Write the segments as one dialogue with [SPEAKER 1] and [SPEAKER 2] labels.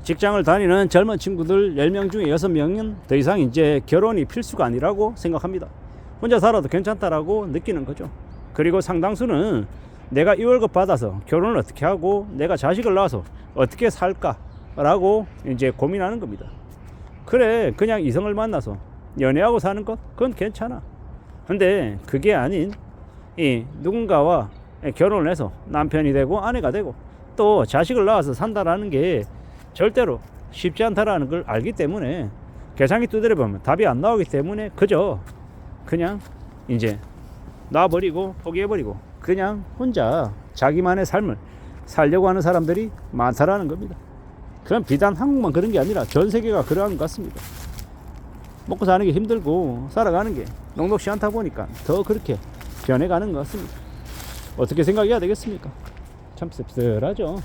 [SPEAKER 1] 직장을 다니는 젊은 친구들 10명 중에 6명은 더 이상 이제 결혼이 필수가 아니라고 생각합니다. 혼자 살아도 괜찮다라고 느끼는 거죠. 그리고 상당수는 내가 이 월급 받아서 결혼을 어떻게 하고 내가 자식을 낳아서 어떻게 살까라고 이제 고민하는 겁니다. 그래, 그냥 이성을 만나서 연애하고 사는 것, 그건 괜찮아. 근데 그게 아닌 이 누군가와 결혼을 해서 남편이 되고 아내가 되고 또 자식을 낳아서 산다라는 게 절대로 쉽지 않다라는 걸 알기 때문에 계산기 두드려 보면 답이 안 나오기 때문에 그저 그냥 이제 놔버리고 포기해버리고 그냥 혼자 자기만의 삶을 살려고 하는 사람들이 많다라는 겁니다. 그럼 비단 한국만 그런 게 아니라 전 세계가 그러한 것 같습니다. 먹고 사는 게 힘들고 살아가는 게 녹록지 않다 보니까 더 그렇게 변해가는 것 같습니다. 어떻게 생각해야 되겠습니까? 참 씁쓸하죠.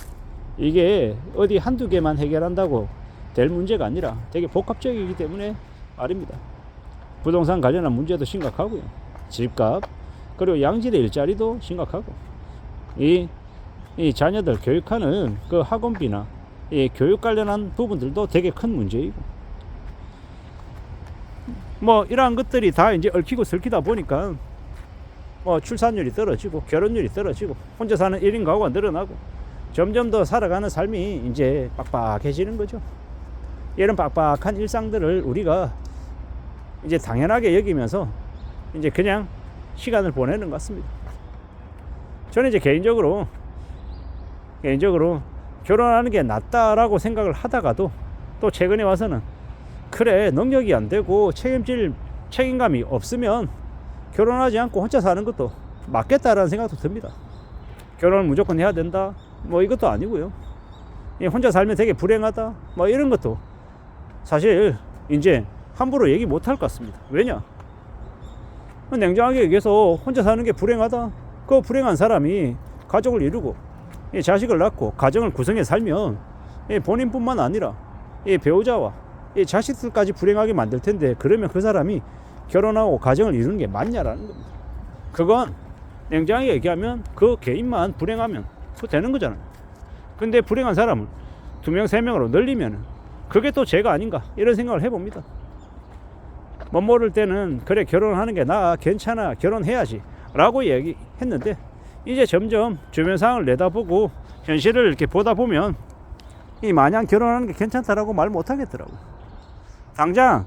[SPEAKER 1] 이게 어디 한두 개만 해결한다고 될 문제가 아니라 되게 복합적이기 때문에 말입니다. 부동산 관련한 문제도 심각하고요. 집값, 그리고 양질의 일자리도 심각하고 이 자녀들 교육하는 그 학원비나 이 교육 관련한 부분들도 되게 큰 문제이고 뭐 이러한 것들이 다 이제 얽히고 설키다 보니까 뭐 출산율이 떨어지고 결혼율이 떨어지고 혼자 사는 1인 가구가 늘어나고 점점 더 살아가는 삶이 이제 빡빡해지는 거죠. 이런 빡빡한 일상들을 우리가 이제 당연하게 여기면서 이제 그냥 시간을 보내는 것 같습니다. 저는 이제 개인적으로 결혼하는 게 낫다라고 생각을 하다가도 또 최근에 와서는 그래, 능력이 안 되고 책임감이 없으면 결혼하지 않고 혼자 사는 것도 맞겠다라는 생각도 듭니다. 결혼을 무조건 해야 된다 뭐 이것도 아니고요. 혼자 살면 되게 불행하다 뭐 이런 것도 사실 이제 함부로 얘기 못할 것 같습니다. 왜냐? 냉정하게 얘기해서 혼자 사는 게 불행하다, 그 불행한 사람이 가족을 이루고 자식을 낳고 가정을 구성해 살면 본인뿐만 아니라 배우자와 자식들까지 불행하게 만들 텐데 그러면 그 사람이 결혼하고 가정을 이루는 게 맞냐라는 겁니다. 그건 냉정하게 얘기하면 그 개인만 불행하면 그거 되는 거잖아요. 근데 불행한 사람을 2명 3명으로 늘리면 그게 또 죄가 아닌가 이런 생각을 해봅니다. 못 모를 때는 그래, 결혼하는 게 나아, 괜찮아, 결혼해야지 라고 얘기했는데 이제 점점 주변 상황을 내다보고 현실을 이렇게 보다 보면 마냥 결혼하는 게 괜찮다라고 말 못하겠더라고요. 당장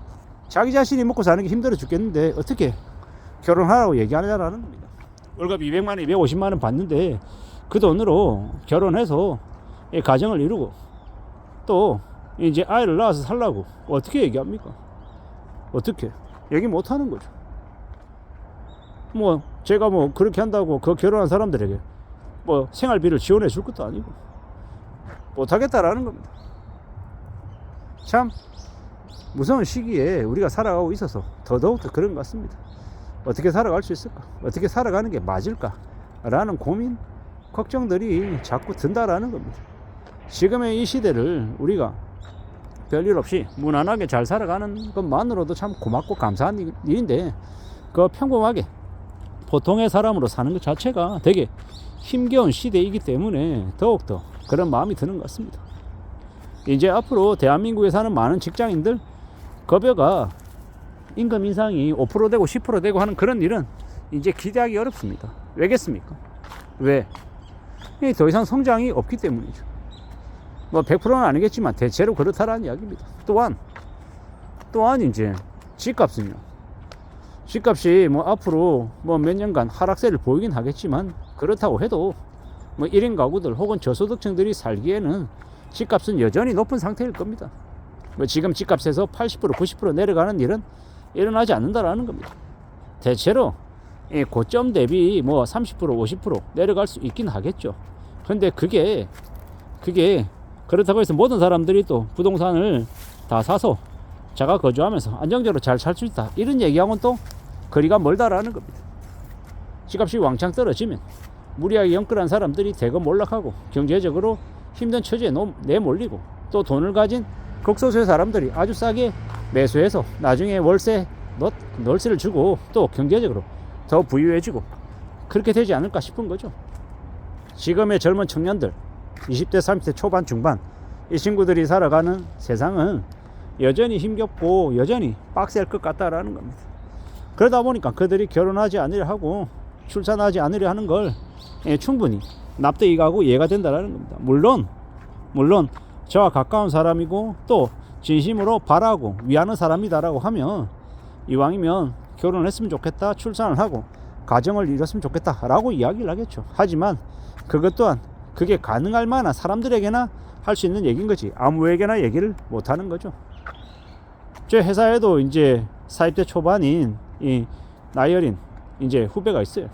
[SPEAKER 1] 자기 자신이 먹고 사는 게 힘들어 죽겠는데 어떻게 결혼하라고 얘기하냐라는 겁니다. 월급 200만 원, 250만 원 받는데 그 돈으로 결혼해서 가정을 이루고 또 이제 아이를 낳아서 살라고 어떻게 얘기합니까? 어떻게 얘기 못하는 거죠. 뭐 제가 뭐 그렇게 한다고 그 결혼한 사람들에게 뭐 생활비를 지원해 줄 것도 아니고 못하겠다라는 겁니다. 참 무서운 시기에 우리가 살아가고 있어서 더더욱 더 그런 것 같습니다. 어떻게 살아갈 수 있을까? 어떻게 살아가는 게 맞을까? 라는 고민, 걱정들이 자꾸 든다라는 겁니다. 지금의 이 시대를 우리가 별일 없이 무난하게 잘 살아가는 것만으로도 참 고맙고 감사한 일인데 그 평범하게 보통의 사람으로 사는 것 자체가 되게 힘겨운 시대이기 때문에 더욱더 그런 마음이 드는 것 같습니다. 이제 앞으로 대한민국에 사는 많은 직장인들 급여가 임금 인상이 5% 되고 10% 되고 하는 그런 일은 이제 기대하기 어렵습니다. 왜겠습니까? 왜? 더 이상 성장이 없기 때문이죠. 뭐 100%는 아니겠지만 대체로 그렇다라는 이야기입니다. 또한 이제 집값은요. 집값이 뭐 앞으로 뭐 몇 년간 하락세를 보이긴 하겠지만 그렇다고 해도 뭐 1인 가구들 혹은 저소득층들이 살기에는 집값은 여전히 높은 상태일 겁니다. 뭐 지금 집값에서 80% 90% 내려가는 일은 일어나지 않는다라는 겁니다. 대체로 고점 대비 뭐 30% 50% 내려갈 수 있긴 하겠죠. 근데 그게 그렇다고 해서 모든 사람들이 또 부동산을 다 사서 자가 거주하면서 안정적으로 잘 살 수 있다 이런 얘기하고는 또 거리가 멀다라는 겁니다. 집값이 왕창 떨어지면 무리하게 영끌한 사람들이 대거 몰락하고 경제적으로 힘든 처지에 내몰리고 또 돈을 가진 극소수의 사람들이 아주 싸게 매수해서 나중에 월세를 주고 또 경제적으로 더 부유해지고 그렇게 되지 않을까 싶은 거죠. 지금의 젊은 청년들 20대 30대 초반 중반 이 친구들이 살아가는 세상은 여전히 힘겹고 여전히 빡셀 것 같다라는 겁니다. 그러다 보니까 그들이 결혼하지 않으려 하고 출산하지 않으려 하는 걸 충분히 납득이가고 이해가 된다라는 겁니다. 물론 저와 가까운 사람이고 또 진심으로 바라고 위하는 사람이다라고 하면 이왕이면 결혼을 했으면 좋겠다, 출산을 하고 가정을 이뤘으면 좋겠다 라고 이야기를 하겠죠. 하지만 그것 또한 그게 가능할 만한 사람들에게나 할 수 있는 얘기인 거지 아무에게나 얘기를 못하는 거죠. 제 회사에도 이제 40대 초반인 이 나이 어린 이제 후배가 있어요.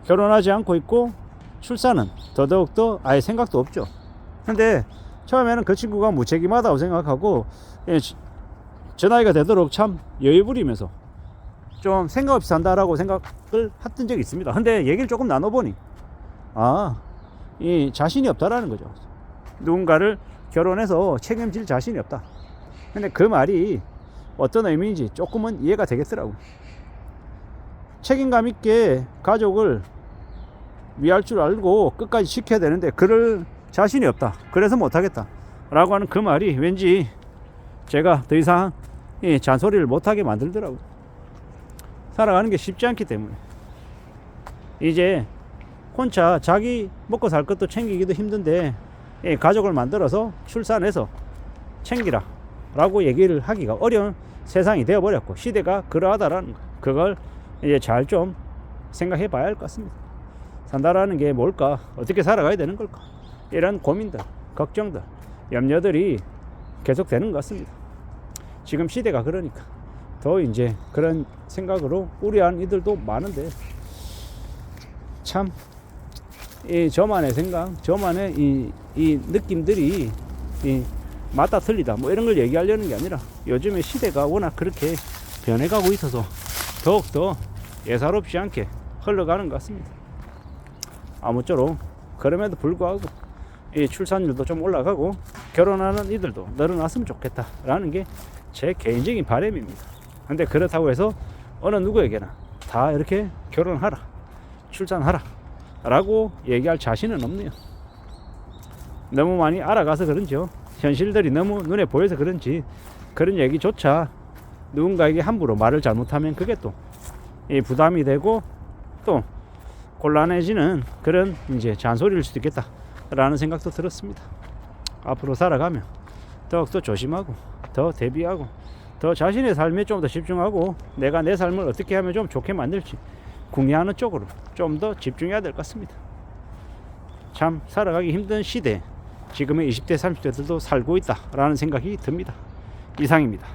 [SPEAKER 1] 결혼하지 않고 있고 출산은 더더욱더 아예 생각도 없죠. 근데 처음에는 그 친구가 무책임하다고 생각하고 저 나이가 되도록 참 여유 부리면서 좀 생각 없이 산다라고 생각을 했던 적이 있습니다. 근데 얘기를 조금 나눠보니 이 자신이 없다라는 거죠. 누군가를 결혼해서 책임질 자신이 없다. 근데 그 말이 어떤 의미인지 조금은 이해가 되겠더라고요. 책임감 있게 가족을 위할 줄 알고 끝까지 지켜야 되는데 그럴 자신이 없다. 그래서 못하겠다 라고 하는 그 말이 왠지 제가 더 이상 이 잔소리를 못하게 만들더라고요. 살아가는 게 쉽지 않기 때문에 이제 혼자 자기 먹고 살 것도 챙기기도 힘든데 가족을 만들어서 출산해서 챙기라 라고 얘기를 하기가 어려운 세상이 되어버렸고 시대가 그러하다라는 거, 그걸 이제 잘 좀 생각해 봐야 할 것 같습니다. 산다라는 게 뭘까? 어떻게 살아가야 되는 걸까? 이런 고민들, 걱정들, 염려들이 계속 되는 것 같습니다. 지금 시대가 그러니까 더 이제 그런 생각으로 우려하는 이들도 많은데 참 이 저만의 생각, 저만의 이 느낌들이 맞다 틀리다 뭐 이런 걸 얘기하려는 게 아니라 요즘에 시대가 워낙 그렇게 변해가고 있어서 더욱더 예사롭지 않게 흘러가는 것 같습니다. 아무쪼록 그럼에도 불구하고 이 출산율도 좀 올라가고 결혼하는 이들도 늘어났으면 좋겠다라는 게 제 개인적인 바람입니다. 근데 그렇다고 해서 어느 누구에게나 다 이렇게 결혼하라, 출산하라 라고 얘기할 자신은 없네요. 너무 많이 알아가서 그런지요. 현실들이 너무 눈에 보여서 그런지 그런 얘기조차 누군가에게 함부로 말을 잘못하면 그게 또 부담이 되고 또 곤란해지는 그런 이제 잔소리일 수도 있겠다라는 생각도 들었습니다. 앞으로 살아가면 더욱더 조심하고 더 대비하고 더 자신의 삶에 좀 더 집중하고 내가 내 삶을 어떻게 하면 좀 좋게 만들지 궁리하는 쪽으로 좀 더 집중해야 될 것 같습니다. 참 살아가기 힘든 시대 지금의 20대 30대들도 살고 있다라는 생각이 듭니다. 이상입니다.